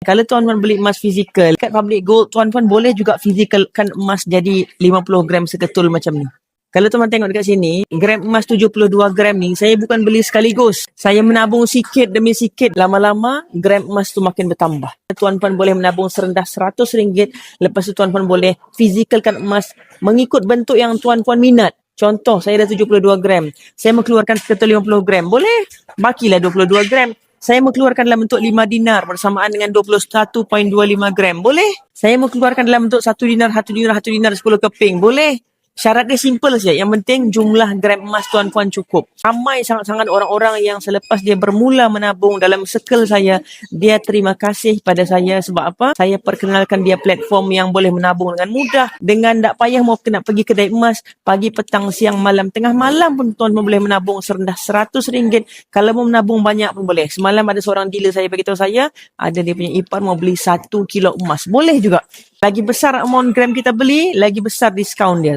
Kalau tuan-tuan beli emas fizikal kat Public Gold, tuan-tuan boleh juga fizikalkan emas jadi 50 gram seketul macam ni. Kalau tuan-tuan tengok dekat sini, gram emas 72 gram ni, saya bukan beli sekaligus. Saya menabung sikit demi sikit. Lama-lama, gram emas tu makin bertambah. Tuan-tuan boleh menabung serendah RM100. Lepas tu tuan-tuan boleh fizikalkan emas mengikut bentuk yang tuan-tuan minat. Contoh, saya dah 72 gram. Saya mengeluarkan seketul 50 gram. Boleh? Bakilah 22 gram. Saya mengeluarkan dalam bentuk 5 dinar bersamaan dengan 21.25 gram. Boleh? Saya mengeluarkan dalam bentuk 1 dinar, 1 dinar, 1 dinar, 10 keping. Boleh? Syarat dia simple saja. Yang penting jumlah gram emas tuan-tuan cukup. Ramai sangat-sangat orang-orang yang selepas dia bermula menabung dalam circle saya, dia terima kasih pada saya sebab apa? Saya perkenalkan dia platform yang boleh menabung dengan mudah. Dengan tak payah mau kena pergi kedai emas. Pagi, petang, siang, malam. Tengah malam pun tuan-tuan boleh menabung serendah RM100. Kalau mau menabung banyak pun boleh. Semalam ada seorang dealer saya beritahu saya, ada dia punya ipar mau beli 1 kilo emas. Boleh juga. Lagi besar amount gram kita beli, lagi besar diskaun dia.